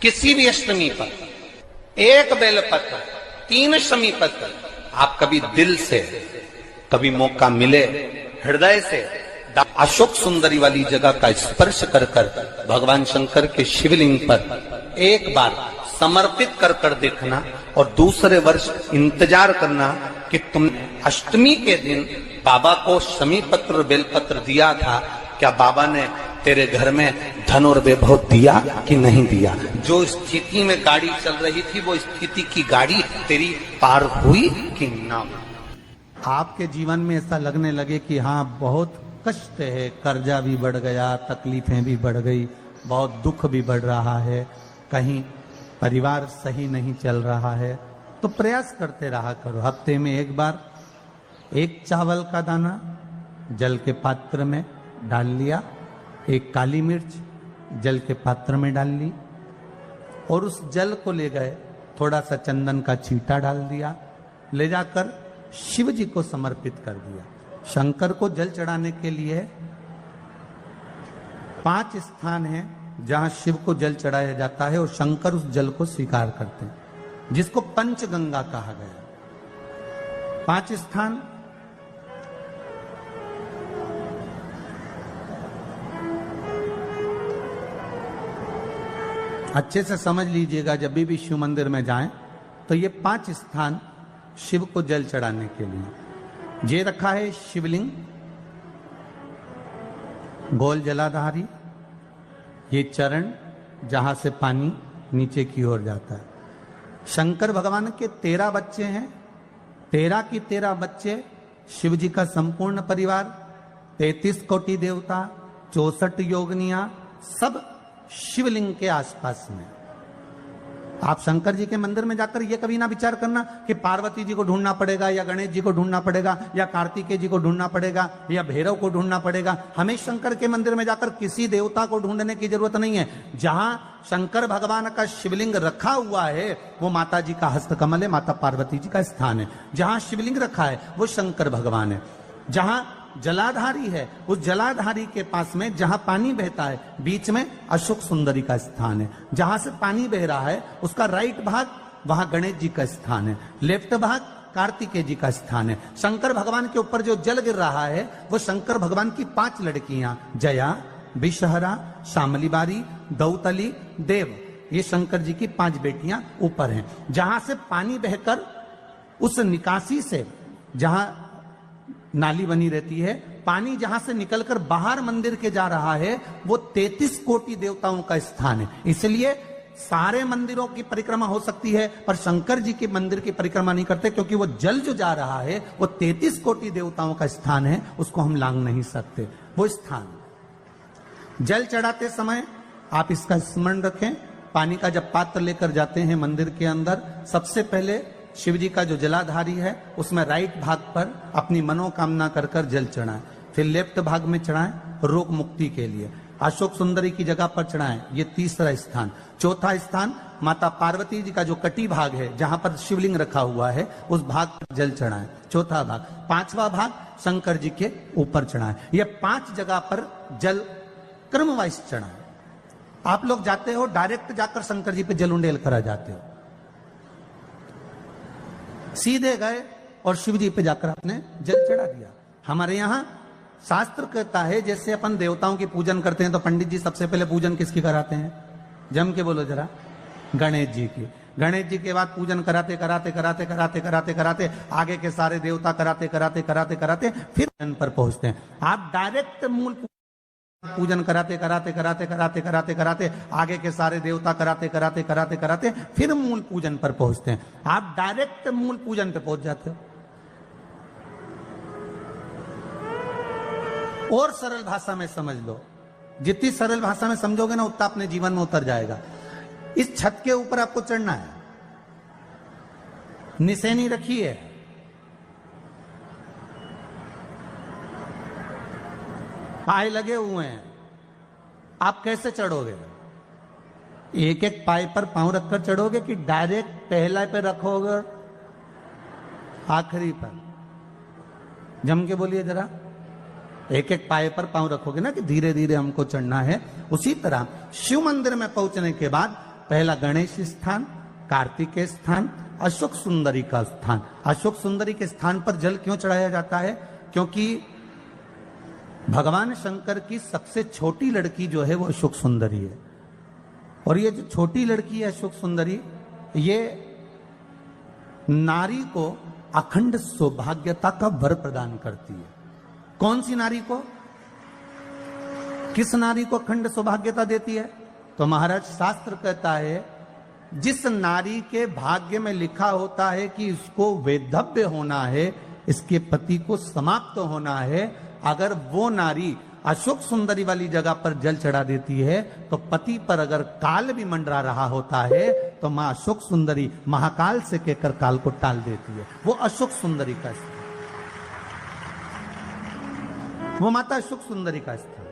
किसी भी अष्टमी पर एक बेलपत्र, 3 शमी पत्र, आप कभी दिल से, कभी मौका मिले हृदय से अशोक सुंदरी वाली जगह का स्पर्श कर भगवान शंकर के शिवलिंग पर एक बार समर्पित कर देखना और दूसरे वर्ष इंतजार करना कि तुमने अष्टमी के दिन बाबा को शमी पत्र बेलपत्र दिया था, क्या बाबा ने तेरे घर में धन और वैभव दिया कि नहीं दिया। जो स्थिति में गाड़ी चल रही थी वो स्थिति की गाड़ी तेरी पार हुई कि ना। आपके जीवन में ऐसा लगने लगे कि हाँ बहुत कष्ट है, कर्जा भी बढ़ गया, तकलीफें भी बढ़ गई, बहुत दुख भी बढ़ रहा है, कहीं परिवार सही नहीं चल रहा है, तो प्रयास करते रहा करो। हफ्ते में एक बार एक चावल का दाना जल के पात्र में डाल लिया, एक काली मिर्च जल के पात्र में डाल ली और उस जल को ले गए, थोड़ा सा चंदन का छींटा डाल दिया, ले जाकर शिव जी को समर्पित कर दिया। शंकर को जल चढ़ाने के लिए 5 स्थान हैं जहां शिव को जल चढ़ाया जाता है और शंकर उस जल को स्वीकार करते हैं, जिसको पंचगंगा कहा गया। 5 स्थान अच्छे से समझ लीजिएगा, जब भी शिव मंदिर में जाएं तो ये 5 स्थान शिव को जल चढ़ाने के लिए ये रखा है। शिवलिंग, गोल जलाधारी, ये चरण जहां से पानी नीचे की ओर जाता है। शंकर भगवान के 13 बच्चे हैं, 13 की 13 बच्चे, शिव जी का संपूर्ण परिवार, 33 कोटि देवता, 64 योगनियां, सब शिवलिंग के आसपास में। आप शंकर जी के मंदिर में जाकर ये कभी ना विचार करना कि पार्वती जी को ढूंढना पड़ेगा या गणेश जी को ढूंढना पड़ेगा या कार्तिकेय जी को ढूंढना पड़ेगा या भैरव को ढूंढना पड़ेगा। हमें शंकर के मंदिर में जाकर किसी देवता को ढूंढने की जरूरत नहीं है। जहां शंकर भगवान का शिवलिंग रखा हुआ है वो माता जी का हस्तकमल है, माता पार्वती जी का स्थान है। जहां शिवलिंग रखा है वो शंकर भगवान है। जहां जलाधारी है उस जलाधारी के पास में जहां पानी बहता है बीच में अशोक सुंदरी का स्थान है। जहां से पानी बह रहा है उसका राइट भाग, वहां गणेश जी का स्थान है, लेफ्ट भाग कार्तिकेय जी का स्थान है। शंकर भगवान के ऊपर जो जल गिर रहा है वो शंकर भगवान की 5 लड़कियां, जया, विषहरा, शामली बारी, दौतली, देव, ये शंकर जी की 5 बेटियां ऊपर हैं। जहां से पानी बहकर उस निकासी से, जहां नाली बनी रहती है, पानी जहां से निकलकर बाहर मंदिर के जा रहा है वो 33 कोटि देवताओं का स्थान है। इसलिए सारे मंदिरों की परिक्रमा हो सकती है पर शंकर जी के मंदिर की परिक्रमा नहीं करते, क्योंकि वो जल जो जा रहा है वो 33 कोटि देवताओं का स्थान है, उसको हम लांग नहीं सकते। वो स्थान जल चढ़ाते समय आप इसका स्मरण रखें। पानी का जब पात्र लेकर जाते हैं मंदिर के अंदर, सबसे पहले शिव जी का जो जलाधारी है उसमें राइट भाग पर अपनी मनोकामना कर जल चढ़ाएं, फिर लेफ्ट भाग में चढ़ाएं रोग मुक्ति के लिए। अशोक सुंदरी की जगह पर चढ़ाएं, ये 3रा स्थान। 4था स्थान माता पार्वती जी का जो कटी भाग है जहां पर शिवलिंग रखा हुआ है उस भाग पर जल चढ़ाएं, 4था भाग। 5वां भाग शंकर जी के ऊपर चढ़ाएं। ये 5 जगह पर जल क्रमवाइज चढ़ाएं। आप लोग जाते हो डायरेक्ट जाकर शंकर जी पे जल उंडेल करा जाते हो, सीधे गए और शिव जी पे जाकर आपने जल चढ़ा दिया। हमारे यहाँ शास्त्र कहता है जैसे अपन देवताओं की पूजन करते हैं तो पंडित जी सबसे पहले पूजन किसकी कराते हैं? जम के बोलो जरा, गणेश जी की। गणेश जी के बाद पूजन कराते कराते कराते कराते कराते कराते आगे के सारे देवता कराते कराते कराते कराते फिर जन पर पहुंचते हैं। आप डायरेक्ट मूल पूजन कराते कराते कराते कराते कराते कराते आगे के सारे देवता कराते कराते कराते कराते फिर मूल पूजन पर पहुंचते हैं। आप डायरेक्ट मूल पूजन पे पहुंच जाते हो। और सरल भाषा में समझ लो, जितनी सरल भाषा में समझोगे ना उतना अपने जीवन में उतर जाएगा। इस छत के ऊपर आपको चढ़ना है, निशानी रखी है, पाए लगे हुए हैं, आप कैसे चढ़ोगे? एक एक पाए पर पांव रखकर चढ़ोगे कि डायरेक्ट पहला पे रखोगे आखिरी पर? जम के बोलिए जरा। एक एक पाए पर पांव रखोगे ना कि धीरे धीरे हमको चढ़ना है। उसी तरह शिव मंदिर में पहुंचने के बाद पहला गणेश स्थान, कार्तिकेय स्थान, अशोक सुंदरी का स्थान। अशोक सुंदरी के स्थान पर जल क्यों चढ़ाया जाता है? क्योंकि भगवान शंकर की सबसे छोटी लड़की जो है वो अशोक सुंदरी है। और ये जो छोटी लड़की है अशोक सुंदरी, ये नारी को अखंड सौभाग्यता का वर प्रदान करती है। कौन सी नारी को? किस नारी को अखंड सौभाग्यता देती है? तो महाराज शास्त्र कहता है जिस नारी के भाग्य में लिखा होता है कि इसको वैधव्य होना है, इसके पति को समाप्त होना है, अगर वो नारी अशोक सुंदरी वाली जगह पर जल चढ़ा देती है तो पति पर अगर काल भी मंडरा रहा होता है तो मां अशोक सुंदरी महाकाल से कहकर काल को टाल देती है। वो अशोक सुंदरी का स्थान, वो माता अशोक सुंदरी का स्थान।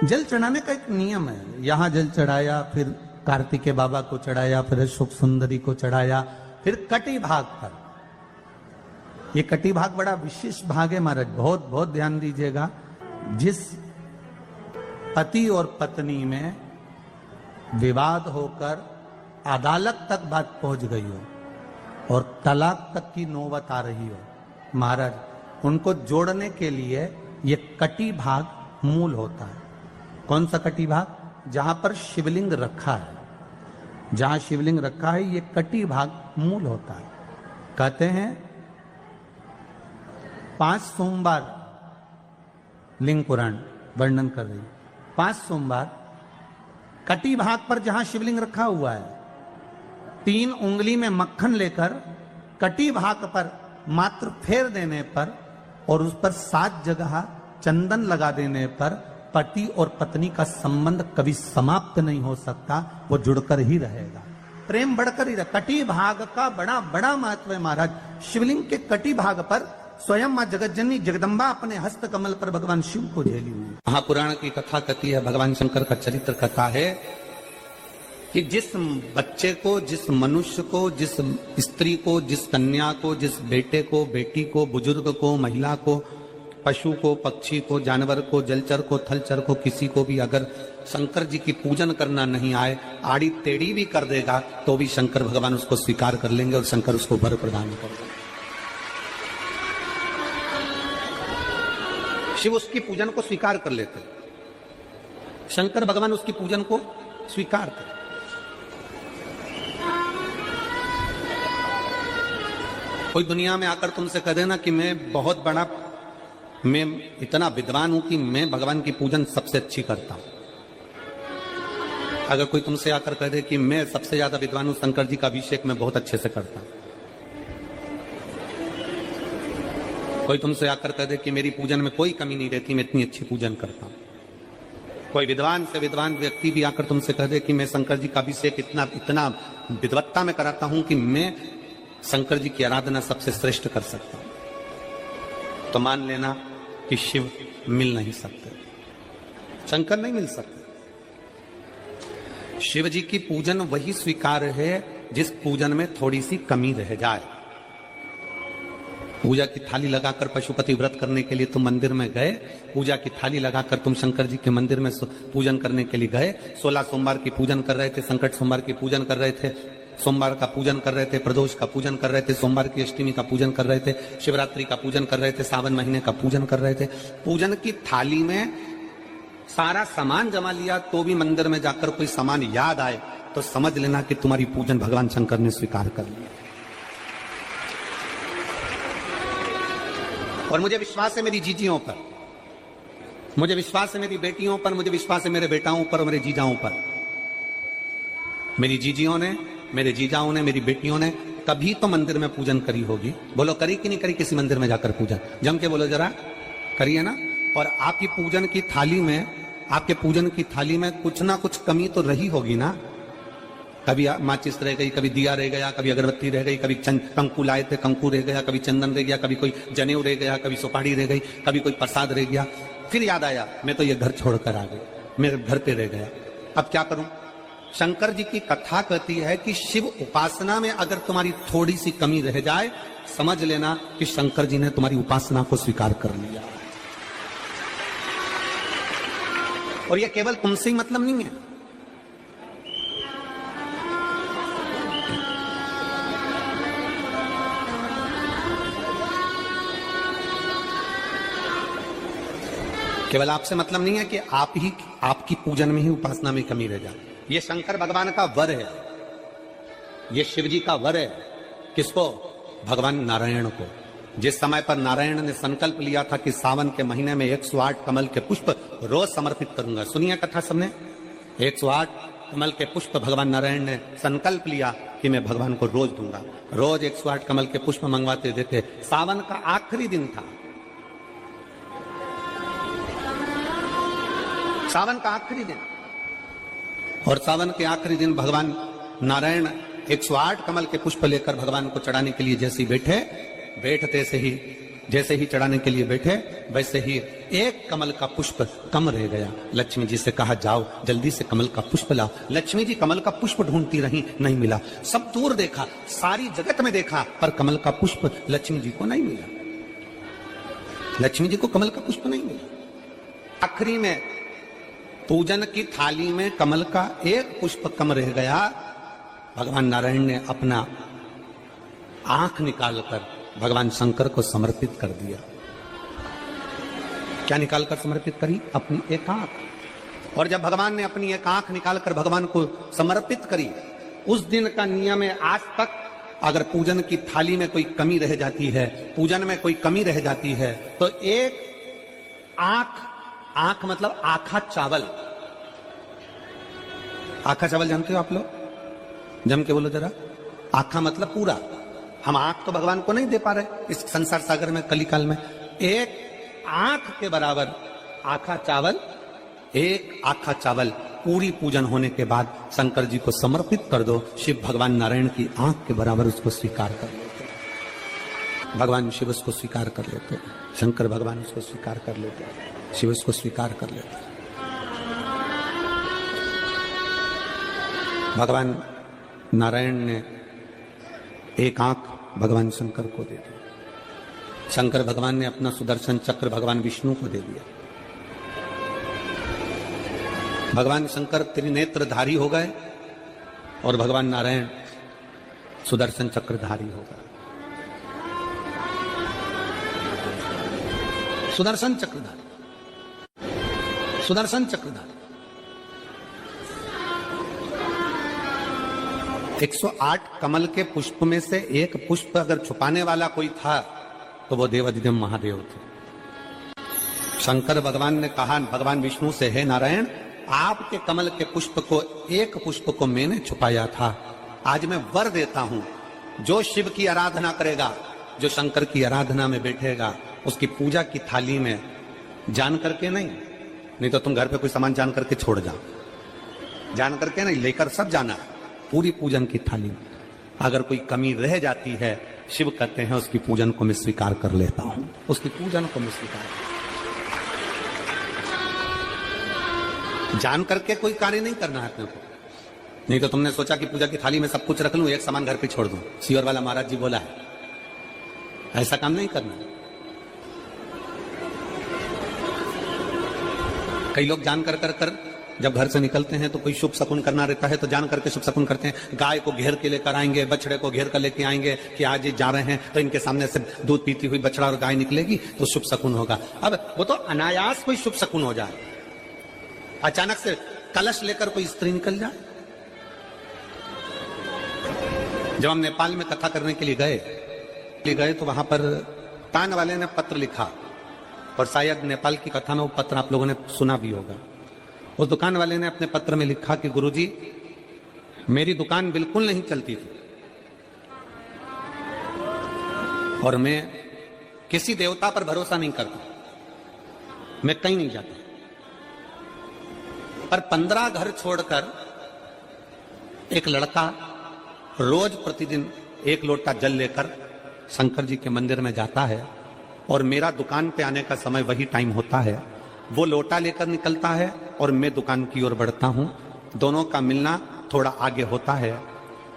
जल चढ़ाने का एक नियम है। यहां जल चढ़ाया, फिर कार्तिकेय बाबा को चढ़ाया, फिर अशोक सुंदरी को चढ़ाया, फिर कटी भाग पर। ये कटी भाग बड़ा विशेष भाग है महाराज, बहुत बहुत ध्यान दीजिएगा। जिस पति और पत्नी में विवाद होकर अदालत तक बात पहुंच गई हो और तलाक तक की नौबत आ रही हो, महाराज उनको जोड़ने के लिए ये कटी भाग मूल होता है। कौन सा कटी भाग? जहां पर शिवलिंग रखा है, जहां शिवलिंग रखा है ये कटी भाग मूल होता है। कहते हैं 5 सोमवार, लिंग पुराण वर्णन कर रही है, 5 सोमवार कटी भाग पर जहां शिवलिंग रखा हुआ है, 3 उंगली में मक्खन लेकर कटी भाग पर मात्र फेर देने पर और उस पर 7 जगह चंदन लगा देने पर पति और पत्नी का संबंध कभी समाप्त नहीं हो सकता, वो जुड़कर ही रहेगा, प्रेम बढ़कर ही रहेगा। कटी भाग का बड़ा बड़ा महत्व है महाराज। शिवलिंग के कटी भाग पर स्वयं मां जगतजननी जगदम्बा अपने हस्त कमल पर भगवान शिव को झेली हुई। महापुराण की कथा कहती है, भगवान शंकर का चरित्र कथा है कि जिस बच्चे को, जिस मनुष्य को, जिस स्त्री को, जिस कन्या को, जिस बेटे को, बेटी को, बुजुर्ग को, महिला को, पशु को, पक्षी को, जानवर को, जलचर को, थलचर को, किसी को भी अगर शंकर जी की पूजन करना नहीं आए, आड़ी टेढ़ी भी कर देगा तो भी शंकर भगवान उसको स्वीकार कर लेंगे और शंकर उसको वर प्रदान करेंगे। शिव उसकी पूजन को स्वीकार कर लेते, शंकर भगवान उसकी पूजन को स्वीकार कर। कोई दुनिया में आकर तुमसे कह देना कि मैं इतना विद्वान हूं कि मैं भगवान की पूजन सबसे अच्छी करता हूं। अगर कोई तुमसे आकर कह दे कि मैं सबसे ज्यादा विद्वान हूं, शंकर जी का अभिषेक मैं बहुत अच्छे से करता हूं। कोई तुमसे आकर कह दे कि मेरी पूजन में कोई कमी नहीं रहती, मैं इतनी अच्छी पूजन करता हूं। कोई विद्वान से विद्वान व्यक्ति भी आकर तुमसे कह दे कि मैं शंकर जी का अभिषेक इतना विद्वत्ता में कराता हूं कि मैं शंकर जी की आराधना सबसे श्रेष्ठ कर सकता हूं, तो मान लेना कि शिव मिल नहीं सकते, शंकर नहीं मिल सकते। शिव जी की पूजन वही स्वीकार है जिस पूजन में थोड़ी सी कमी रह जाए। पूजा की थाली लगाकर पशुपति व्रत करने के लिए तुम मंदिर में गए, पूजा की थाली लगाकर तुम शंकर जी के मंदिर में पूजन करने के लिए गए, 16 सोमवार की पूजन कर रहे थे, संकट सोमवार की पूजन कर रहे थे, सोमवार का पूजन कर रहे थे, प्रदोष का पूजन कर रहे थे, सोमवार की अष्टमी का पूजन कर रहे थे, शिवरात्रि का पूजन कर रहे थे, सावन महीने का पूजन कर रहे थे। पूजन की थाली में सारा सामान जमा लिया तो भी मंदिर में जाकर कोई सामान याद आए तो समझ लेना कि तुम्हारी पूजन भगवान शंकर ने स्वीकार कर लिया। और मुझे विश्वास है मेरी जीजियों पर, मुझे विश्वास है मेरी बेटियों पर, मुझे विश्वास है मेरे बेटाओं पर और मेरे जीजाओं पर। मेरी जीजियों ने, मेरे जीजाओं ने, मेरी बेटियों ने कभी तो मंदिर में पूजन करी होगी। बोलो करी कि नहीं करी किसी मंदिर में जाकर पूजन? जम के बोलो जरा, करिए ना। और आपकी पूजन की थाली में, आपके पूजन की थाली में कुछ ना कुछ कमी तो रही होगी ना। कभी माचिस रह गई, कभी दिया रह गया, कभी अगरबत्ती रह गई, कभी कंकु लाए थे कंकु रह गया, कभी चंदन रह गया, कभी कोई जनेऊ रह गया, कभी सुपाड़ी रह गई, कभी कोई प्रसाद रह गया। फिर याद आया मैं तो ये घर छोड़कर आ गई, मेरे घर पे रह गया, अब क्या करूं? शंकर जी की कथा कहती है कि शिव उपासना में अगर तुम्हारी थोड़ी सी कमी रह जाए, समझ लेना कि शंकर जी ने तुम्हारी उपासना को स्वीकार कर लिया। और ये केवल तुमसे ही मतलब नहीं है, केवल आपसे मतलब नहीं है कि आपकी पूजन में ही, उपासना में कमी रह जाए। ये शंकर भगवान का वर है, ये शिव जी का वर है। किसको? भगवान नारायण को। जिस समय पर नारायण ने संकल्प लिया था कि सावन के महीने में 108 कमल के पुष्प रोज समर्पित करूंगा, सुनिए कथा सबने, 108 कमल के पुष्प भगवान नारायण ने संकल्प लिया कि मैं भगवान को रोज दूंगा। रोज 108 कमल के पुष्प मंगवाते देते। सावन का आखिरी दिन था, सावन का आखिरी दिन, और सावन के आखिरी दिन भगवान नारायण 108 कमल के पुष्प लेकर भगवान को चढ़ाने के लिए जैसे ही बैठते से ही, जैसे ही चढ़ाने के लिए बैठे, वैसे ही एक कमल का पुष्प कम रह गया। लक्ष्मी जी से कहा जाओ जल्दी से कमल का पुष्प लाओ। लक्ष्मी जी कमल का पुष्प ढूंढती रही, नहीं मिला। सब दूर देखा, सारी जगत में देखा, पर कमल का पुष्प लक्ष्मी जी को नहीं मिला। लक्ष्मी जी को कमल का पुष्प नहीं मिला। आखिरी में पूजन की थाली में कमल का एक पुष्प कम रह गया। भगवान नारायण ने अपना आंख निकालकर भगवान शंकर को समर्पित कर दिया। क्या निकालकर समर्पित करी? अपनी एक आंख। और जब भगवान ने अपनी एक आंख निकालकर भगवान को समर्पित करी, उस दिन का नियम है, आज तक अगर पूजन की थाली में कोई कमी रह जाती है, पूजन में कोई कमी रह जाती है, तो एक आंख मतलब आखा चावल। आखा चावल जानते हो आप लोग? जम के बोलो जरा। आखा मतलब पूरा। हम आंख तो भगवान को नहीं दे पा रहे इस संसार सागर में, कलिकाल में। एक आंख के बराबर आखा चावल, एक आखा चावल पूरी पूजन होने के बाद शंकर जी को समर्पित कर दो। शिव भगवान नारायण की आंख के बराबर उसको स्वीकार कर लेते, भगवान शिव उसको स्वीकार कर लेते, शंकर भगवान उसको स्वीकार कर लेते, शिव उसको स्वीकार कर लेते। भगवान नारायण ने एक आंख भगवान शंकर को दे दी। शंकर भगवान ने अपना सुदर्शन चक्र भगवान विष्णु को दे दिया। भगवान शंकर त्रिनेत्रधारी हो गए और भगवान नारायण सुदर्शन चक्रधारी हो गए। सुदर्शन चक्रधारी, सुदर्शन चक्रधारी। 108 कमल के पुष्प में से एक पुष्प अगर छुपाने वाला कोई था तो वो देवाधिदेव महादेव थे। शंकर भगवान ने कहा भगवान विष्णु से, हे नारायण, आपके कमल के पुष्प को, एक पुष्प को मैंने छुपाया था। आज मैं वर देता हूं, जो शिव की आराधना करेगा, जो शंकर की आराधना में बैठेगा, उसकी पूजा की थाली में जान करके नहीं तो तुम घर पे कोई सामान जान करके छोड़ जाओ, जान करके नहीं, लेकर सब जाना। पूरी पूजन की थाली में अगर कोई कमी रह जाती है, शिव कहते हैं उसकी पूजन को मैं स्वीकार कर लेता हूं, उसकी पूजन को मैं स्वीकार। जान करके कोई कार्य नहीं करना है अपने को, नहीं तो तुमने सोचा कि पूजा की थाली में सब कुछ रख लूं, एक सामान घर पे छोड़ दूं। सियोर वाला महाराज जी बोला है, ऐसा काम नहीं करना। कई लोग जान कर जब घर से निकलते हैं तो कोई शुभ शकुन करना रहता है तो जान करके शुभ शकुन करते हैं। गाय को घेर के लेकर आएंगे, बछड़े को घेर कर लेके आएंगे कि आज ये जा रहे हैं तो इनके सामने से दूध पीती हुई बछड़ा और गाय निकलेगी तो शुभ शकुन होगा। अब वो तो अनायास कोई शुभ शकुन हो जाए, अचानक से कलश लेकर कोई स्त्री निकल जाए। जब हम नेपाल में कथा करने के लिए गए तो वहां पर तान वाले ने पत्र लिखा, और शायद नेपाल की कथा में वो पत्र आप लोगों ने सुना भी होगा। उस दुकान वाले ने अपने पत्र में लिखा कि गुरुजी, मेरी दुकान बिल्कुल नहीं चलती थी और मैं किसी देवता पर भरोसा नहीं करता, मैं कहीं नहीं जाता, पर 15 घर छोड़कर एक लड़का रोज प्रतिदिन 1 लोटा जल लेकर शंकर जी के मंदिर में जाता है और मेरा दुकान पे आने का समय वही टाइम होता है। वो लोटा लेकर निकलता है और मैं दुकान की ओर बढ़ता हूं, दोनों का मिलना थोड़ा आगे होता है।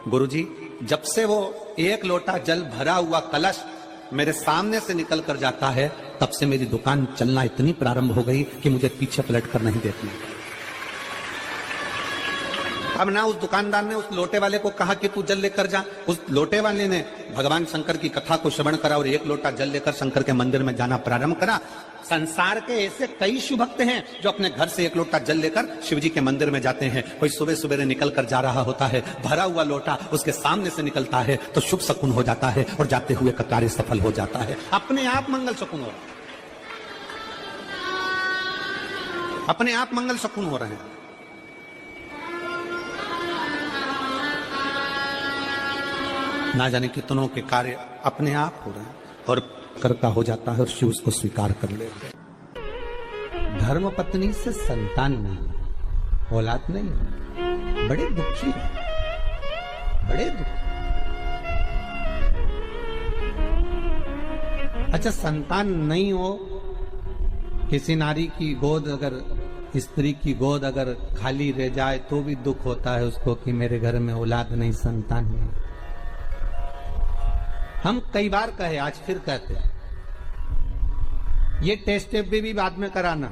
गुरुजी, जब से वो 1 लोटा जल भरा हुआ कलश मेरे सामने से निकल कर जाता है, तब से मेरी दुकान चलना इतनी प्रारंभ हो गई कि मुझे पीछे पलट कर नहीं देखना। अब ना उस दुकानदार ने उस लोटे वाले को कहा कि तू जल लेकर जा, उस लोटे वाले ने भगवान शंकर की कथा को श्रवण करा और एक लोटा जल लेकर शंकर के मंदिर में जाना प्रारंभ करा। संसार के ऐसे कई शिव भक्त हैं जो अपने घर से एक लोटा जल लेकर शिव जी के मंदिर में जाते हैं। कोई सुबह सुबह निकल कर जा रहा होता है, भरा हुआ लोटा उसके सामने से निकलता है तो शुभ शकुन हो जाता है और जाते हुए का कार्य सफल हो जाता है। अपने आप मंगल शकुन हो रहा है, अपने आप मंगल शकुन हो रहे हैं। ना जाने कितनों के कार्य अपने आप हो रहे हैं और कर का हो जाता है और शिव उसको स्वीकार कर लेते हैं। धर्म पत्नी से संतान नहीं, औलाद नहीं, बड़े दुखी है, बड़े दुखी। अच्छा, संतान नहीं हो, किसी नारी की गोद अगर, स्त्री की गोद अगर खाली रह जाए तो भी दुख होता है उसको कि मेरे घर में औलाद नहीं, संतान नहीं। हम कई बार कहे, आज फिर कहते हैं, ये टेस्ट भी बाद में कराना,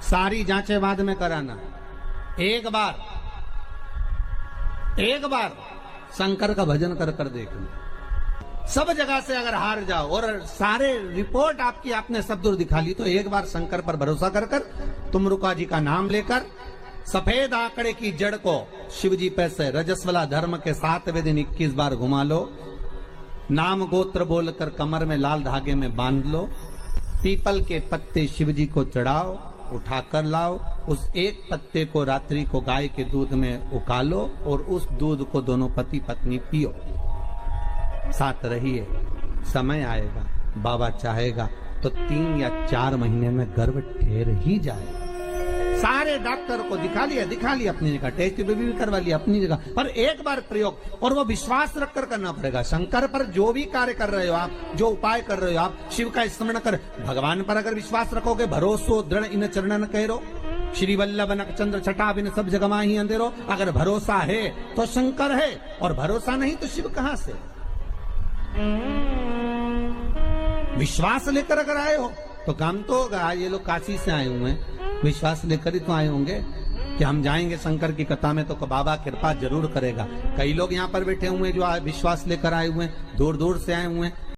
सारी जांचें बाद में कराना। एक बार शंकर का भजन कर कर देखना। सब जगह से अगर हार जाओ और सारे रिपोर्ट आपकी आपने सब दूर दिखा ली तो एक बार शंकर पर भरोसा कर कर तुम रुका जी का नाम लेकर सफेद आंकड़े की जड़ को शिव जी पे से रजस्वला धर्म के 7वें दिन 21 बार घुमा लो। नाम गोत्र बोलकर कमर में लाल धागे में बांध लो। पीपल के पत्ते शिव जी को चढ़ाओ, उठाकर लाओ। उस एक पत्ते को रात्रि को गाय के दूध में उकालो और उस दूध को दोनों पति पत्नी पियो। साथ रहिए, समय आएगा, बाबा चाहेगा तो 3 या 4 महीने में गर्भ ठहर ही जाएगा। सारे डॉक्टर को दिखा लिया अपनी जगह, टेस्ट भी करवा लिया अपनी जगह, पर एक बार प्रयोग, और वो विश्वास रखकर करना पड़ेगा। शंकर पर जो भी कार्य कर रहे हो आप, जो उपाय कर रहे हो आप, शिव का स्मरण कर, भगवान पर अगर विश्वास रखोगे, भरोसो दृढ़ इन चरणन कहो, श्री वल्लभ नक चंद्र छटा बिन सब जगमा ही अंधेरो। अगर भरोसा है तो शंकर है, और भरोसा नहीं तो शिव कहां से। विश्वास लेकर अगर आए हो तो काम तो होगा। ये लोग काशी से आए हुए हैं, विश्वास लेकर ही तो आए होंगे कि हम जाएंगे शंकर की कथा में तो बाबा कृपा जरूर करेगा। कई लोग यहाँ पर बैठे हुए हैं जो विश्वास लेकर आए हुए हैं, दूर दूर से आए हुए हैं।